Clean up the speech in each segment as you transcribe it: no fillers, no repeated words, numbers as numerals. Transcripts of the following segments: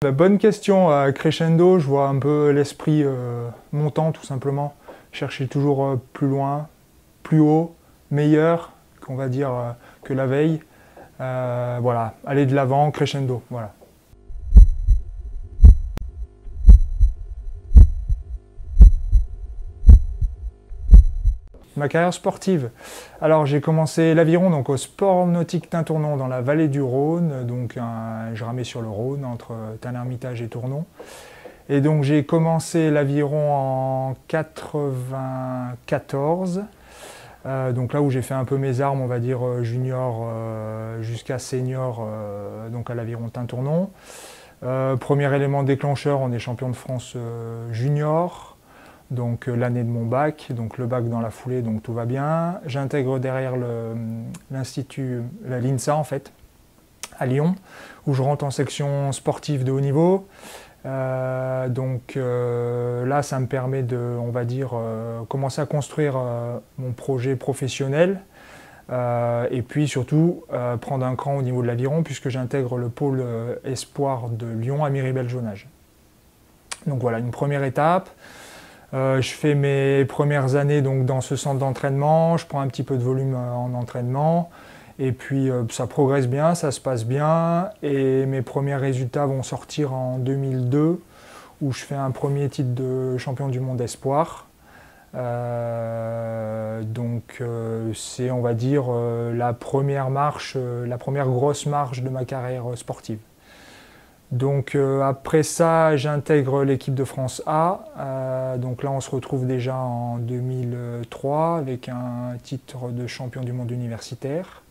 Bonne question. Crescendo, je vois un peu l'esprit montant tout simplement. Chercher toujours plus loin, plus haut, meilleur, qu'on va dire, que la veille. Voilà, aller de l'avant, crescendo. Voilà. Ma carrière sportive. Alors j'ai commencé l'aviron donc au Sport Nautique Tintournon dans la vallée du Rhône. Donc je ramais sur le Rhône entre Tain-l'Hermitage et Tournon. Et donc j'ai commencé l'aviron en 94. Donc là où j'ai fait un peu mes armes, on va dire junior jusqu'à senior, donc à l'aviron Tintournon. Premier élément déclencheur, on est champion de France junior. Donc l'année de mon bac, donc le bac dans la foulée, donc tout va bien. J'intègre derrière l'institut, l'INSA en fait, à Lyon, où je rentre en section sportive de haut niveau. Là, ça me permet de, on va dire, commencer à construire mon projet professionnel. Et puis surtout, prendre un cran au niveau de l'aviron, puisque j'intègre le pôle espoir de Lyon à Miribel-Jonage. Donc voilà, une première étape. Je fais mes premières années donc, dans ce centre d'entraînement, je prends un petit peu de volume en entraînement, et puis ça progresse bien, ça se passe bien, et mes premiers résultats vont sortir en 2002, où je fais un premier titre de champion du monde espoir. C'est, on va dire, la première marche, la première grosse marche de ma carrière sportive. Donc après ça, j'intègre l'équipe de France A. Donc là, on se retrouve déjà en 2003 avec un titre de champion du monde universitaire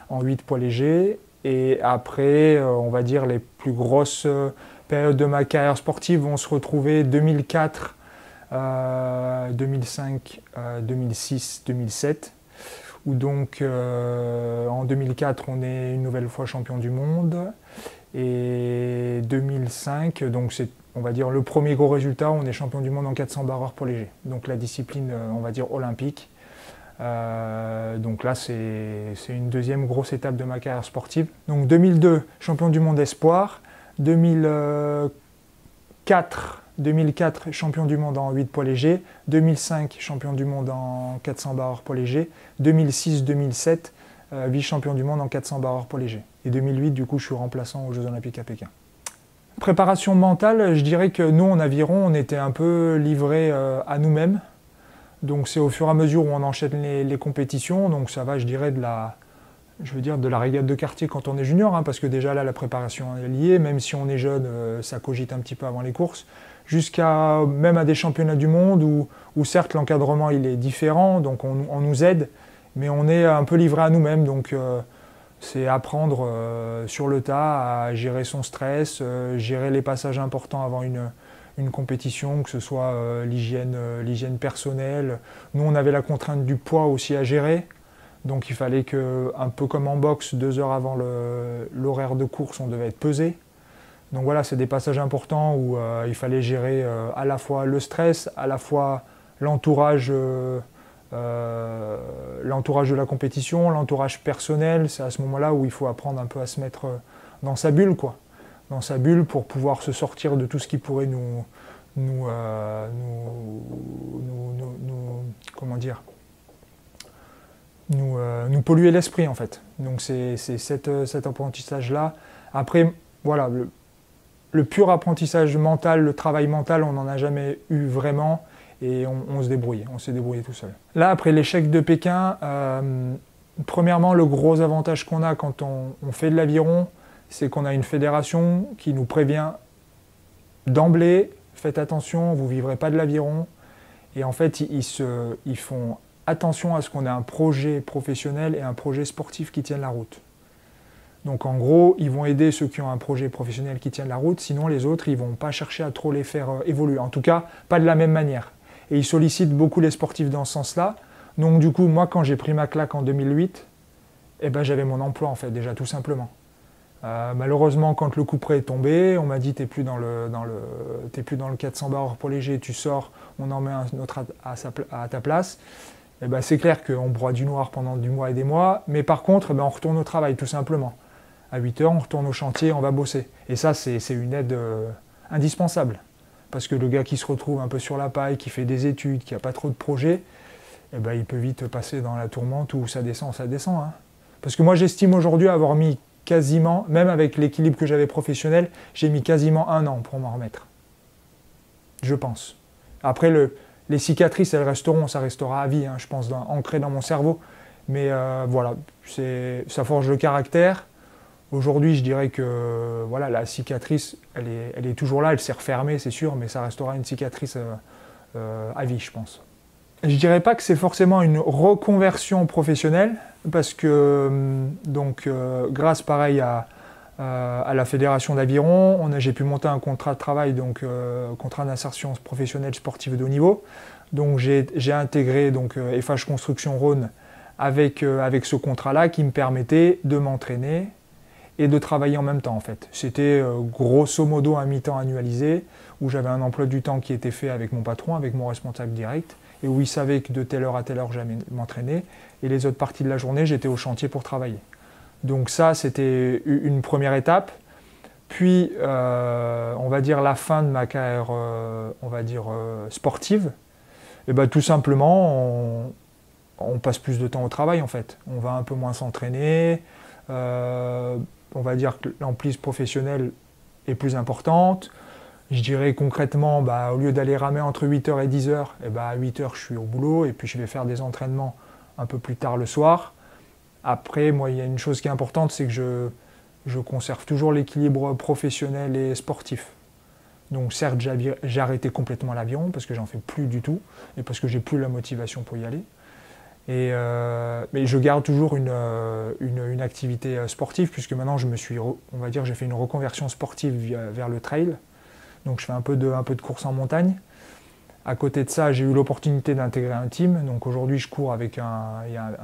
en 8 poids légers. Et après, on va dire les plus grosses périodes de ma carrière sportive vont se retrouver 2004, 2005, 2006, 2007. Où donc en 2004, on est une nouvelle fois champion du monde. Et 2005, donc c'est, on va dire, le premier gros résultat, on est champion du monde en 400 barreurs pour léger. Donc la discipline, on va dire, olympique. Donc là, c'est une deuxième grosse étape de ma carrière sportive. Donc 2002, champion du monde espoir. 2004, champion du monde en 8 poids légers. 2005, champion du monde en 400 barreurs pour léger. 2006-2007, vice-champion du monde en 400 barreurs pour léger. Et 2008, du coup, je suis remplaçant aux Jeux Olympiques à Pékin. Préparation mentale, je dirais que nous, en aviron, on était un peu livrés à nous-mêmes. Donc c'est au fur et à mesure où on enchaîne les compétitions. Donc ça va, je dirais, de la régate de quartier quand on est junior, hein, parce que déjà là, la préparation est liée. Même si on est jeune, ça cogite un petit peu avant les courses. Jusqu'à même à des championnats du monde où certes, l'encadrement, il est différent, donc on nous aide. Mais on est un peu livré à nous-mêmes. Donc c'est apprendre sur le tas à gérer son stress, gérer les passages importants avant une compétition, que ce soit l'hygiène personnelle. Nous, on avait la contrainte du poids aussi à gérer. Donc il fallait que, un peu comme en boxe, 2 heures avant l'horaire de course, on devait être pesé. Donc voilà, c'est des passages importants où il fallait gérer à la fois le stress, à la fois l'entourage de la compétition, l'entourage personnel. C'est à ce moment-là où il faut apprendre un peu à se mettre dans sa bulle, quoi. Dans sa bulle pour pouvoir se sortir de tout ce qui pourrait comment dire, nous polluer l'esprit, en fait. Donc c'est cet apprentissage-là. Après, voilà, le pur apprentissage mental, le travail mental, on n'en a jamais eu vraiment. Et on s'est débrouillé tout seul. Là, après l'échec de Pékin, premièrement, le gros avantage qu'on a quand on fait de l'aviron, c'est qu'on a une fédération qui nous prévient d'emblée, faites attention, vous ne vivrez pas de l'aviron. Et en fait, ils font attention à ce qu'on ait un projet professionnel et un projet sportif qui tiennent la route. Donc en gros, ils vont aider ceux qui ont un projet professionnel qui tienne la route, sinon les autres, ils ne vont pas chercher à trop les faire évoluer. En tout cas, pas de la même manière. Et ils sollicitent beaucoup les sportifs dans ce sens-là. Donc du coup, moi, quand j'ai pris ma claque en 2008, eh ben, j'avais mon emploi, en fait, déjà, tout simplement. Malheureusement, quand le couperet est tombé, on m'a dit, t'es plus dans le 400 barres pour léger, tu sors, on en met un autre à ta place. Eh ben, c'est clair qu'on broie du noir pendant du mois et des mois, mais par contre, eh ben, on retourne au travail, tout simplement. À 8 heures, on retourne au chantier, on va bosser. Et ça, c'est une aide indispensable. Parce que le gars qui se retrouve un peu sur la paille, qui fait des études, qui n'a pas trop de projets, eh ben, il peut vite passer dans la tourmente où ça descend, hein. Parce que moi, j'estime aujourd'hui avoir mis quasiment, même avec l'équilibre que j'avais professionnel, j'ai mis quasiment 1 an pour m'en remettre. Je pense. Après, les cicatrices, elles resteront, ça restera à vie, hein, je pense, ancré dans mon cerveau. Mais voilà, ça forge le caractère. Aujourd'hui, je dirais que voilà, la cicatrice, elle est toujours là, elle s'est refermée, c'est sûr, mais ça restera une cicatrice à vie, je pense. Je ne dirais pas que c'est forcément une reconversion professionnelle, parce que grâce pareil à la Fédération d'Aviron, j'ai pu monter un contrat de travail, donc contrat d'insertion professionnelle sportive de haut niveau. Donc j'ai intégré FH Construction Rhône avec ce contrat-là qui me permettait de m'entraîner et de travailler en même temps en fait. C'était grosso modo un mi-temps annualisé où j'avais un emploi du temps qui était fait avec mon patron, avec mon responsable direct, et où il savait que de telle heure à telle heure j'allais m'entraîner, et les autres parties de la journée j'étais au chantier pour travailler. Donc ça c'était une première étape. Puis on va dire la fin de ma carrière sportive, et ben, tout simplement on passe plus de temps au travail en fait. On va un peu moins s'entraîner. On va dire que l'emprise professionnelle est plus importante. Je dirais concrètement, au lieu d'aller ramer entre 8h et 10h, à 8h je suis au boulot et puis je vais faire des entraînements un peu plus tard le soir. Après, moi, il y a une chose qui est importante, c'est que je conserve toujours l'équilibre professionnel et sportif. Donc certes, j'ai arrêté complètement l'aviron parce que j'en fais plus du tout et parce que j'ai plus la motivation pour y aller. Mais je garde toujours une activité sportive puisque maintenant j'ai fait une reconversion sportive vers le trail. Donc je fais un peu de course en montagne. À côté de ça, j'ai eu l'opportunité d'intégrer un team. Donc aujourd'hui, je cours avec un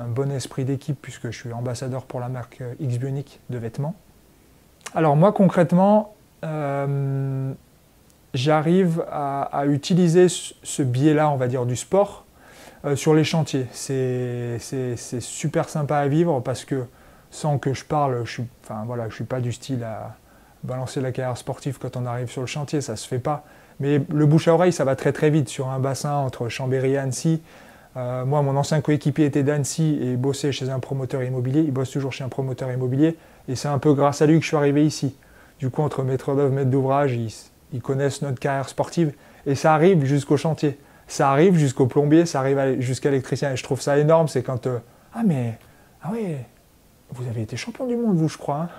bon esprit d'équipe puisque je suis ambassadeur pour la marque X-Bionic de vêtements. Alors moi concrètement, j'arrive à utiliser ce biais-là, on va dire, du sport sur les chantiers. C'est super sympa à vivre parce que sans que je parle, je suis pas du style à balancer la carrière sportive quand on arrive sur le chantier, ça se fait pas. Mais le bouche à oreille, ça va très très vite sur un bassin entre Chambéry et Annecy. Moi, mon ancien coéquipier était d'Annecy et bossait chez un promoteur immobilier. Il bosse toujours chez un promoteur immobilier et c'est un peu grâce à lui que je suis arrivé ici. Du coup, entre maître d'œuvre, maître d'ouvrage, ils connaissent notre carrière sportive et ça arrive jusqu'au chantier. Ça arrive jusqu'au plombier, ça arrive jusqu'à l'électricien. Et je trouve ça énorme, c'est quand ah ouais, vous avez été champion du monde, vous, je crois. Hein.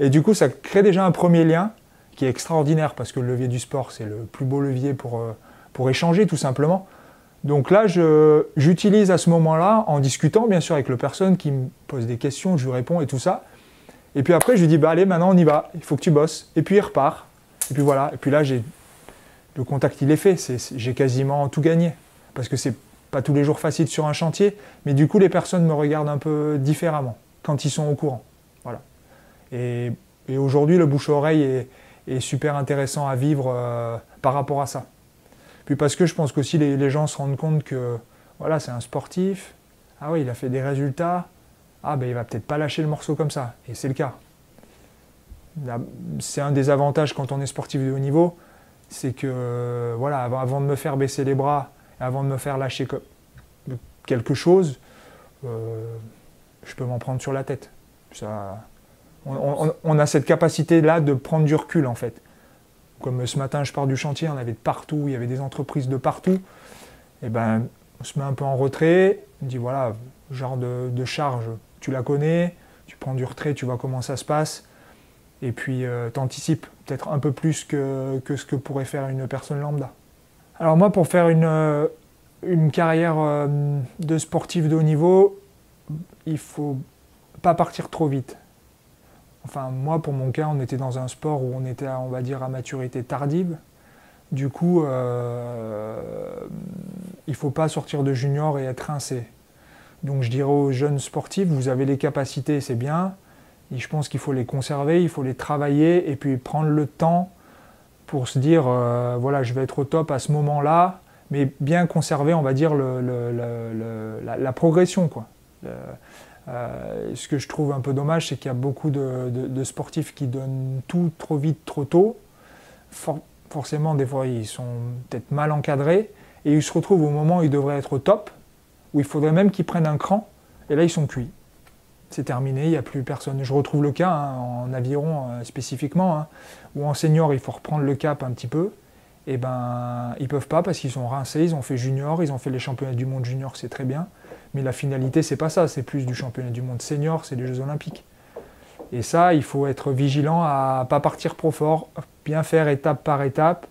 Et du coup, ça crée déjà un premier lien qui est extraordinaire parce que le levier du sport, c'est le plus beau levier pour échanger, tout simplement. Donc là, j'utilise à ce moment-là, en discutant bien sûr avec la personne qui me pose des questions, je lui réponds et tout ça. Et puis après, je lui dis, allez, maintenant on y va, il faut que tu bosses. Et puis il repart. Et puis voilà. Et puis là, le contact, il est fait. J'ai quasiment tout gagné. Parce que c'est pas tous les jours facile sur un chantier. Mais du coup, les personnes me regardent un peu différemment quand ils sont au courant. Voilà. Et aujourd'hui, le bouche-oreille est super intéressant à vivre par rapport à ça. Puis parce que je pense qu'aussi les gens se rendent compte que voilà, c'est un sportif. Ah oui, il a fait des résultats. Ah ben il va peut-être pas lâcher le morceau comme ça. Et c'est le cas. C'est un des avantages quand on est sportif de haut niveau, c'est que voilà, avant de me faire baisser les bras, avant de me faire lâcher quelque chose, je peux m'en prendre sur la tête. On a cette capacité-là de prendre du recul en fait. Comme ce matin, je pars du chantier, on avait de partout, il y avait des entreprises de partout. Et ben, on se met un peu en retrait, on dit voilà, genre de charge, tu la connais, tu prends du retrait, tu vois comment ça se passe. Et puis, tu anticipes peut-être un peu plus que ce que pourrait faire une personne lambda. Alors moi, pour faire une carrière de sportif de haut niveau, il ne faut pas partir trop vite. Enfin, moi, pour mon cas, on était dans un sport où on était, on va dire, à maturité tardive. Du coup, il ne faut pas sortir de junior et être rincé. Donc, je dirais aux jeunes sportifs, vous avez les capacités, c'est bien. Et je pense qu'il faut les conserver, il faut les travailler et puis prendre le temps pour se dire, voilà, je vais être au top à ce moment-là, mais bien conserver, on va dire, la progression, quoi. Ce que je trouve un peu dommage, c'est qu'il y a beaucoup de sportifs qui donnent tout trop vite, trop tôt. Forcément, des fois, ils sont peut-être mal encadrés et ils se retrouvent au moment où ils devraient être au top, où il faudrait même qu'ils prennent un cran, et là, ils sont cuits. C'est terminé, il n'y a plus personne. Je retrouve le cas en aviron spécifiquement, où en senior, il faut reprendre le cap un petit peu. Et ben, ils ne peuvent pas parce qu'ils sont rincés, ils ont fait junior, ils ont fait les championnats du monde junior, c'est très bien. Mais la finalité, c'est pas ça, c'est plus du championnat du monde senior, c'est les Jeux Olympiques. Et ça, il faut être vigilant à ne pas partir trop fort, bien faire étape par étape.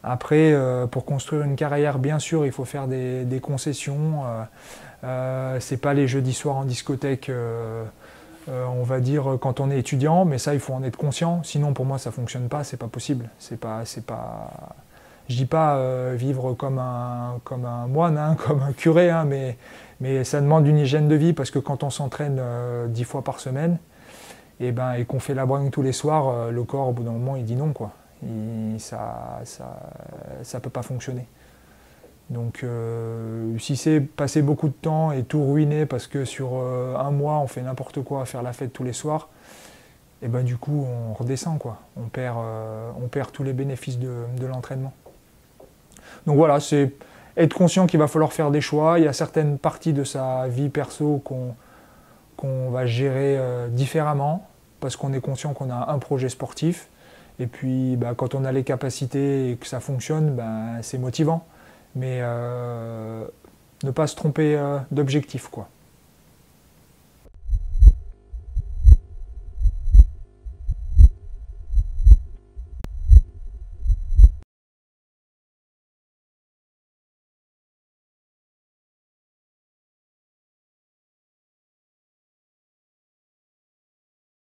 Après, pour construire une carrière, bien sûr, il faut faire des concessions. C'est pas les jeudis soirs en discothèque, on va dire, quand on est étudiant, mais ça, il faut en être conscient. Sinon, pour moi, ça fonctionne pas, c'est pas possible. Je dis pas vivre comme un moine, hein, comme un curé, hein, mais ça demande une hygiène de vie parce que quand on s'entraîne 10 fois par semaine et qu'on fait la bringue tous les soirs, le corps, au bout d'un moment, il dit non, quoi. Ça peut pas fonctionner. Donc si c'est passer beaucoup de temps et tout ruiner parce que sur un mois, on fait n'importe quoi à faire la fête tous les soirs, et ben du coup, on redescend, quoi. On perd tous les bénéfices de l'entraînement. Donc voilà, c'est être conscient qu'il va falloir faire des choix. Il y a certaines parties de sa vie perso qu'on va gérer différemment parce qu'on est conscient qu'on a un projet sportif. Et puis quand on a les capacités et que ça fonctionne, c'est motivant. Mais ne pas se tromper d'objectif, quoi.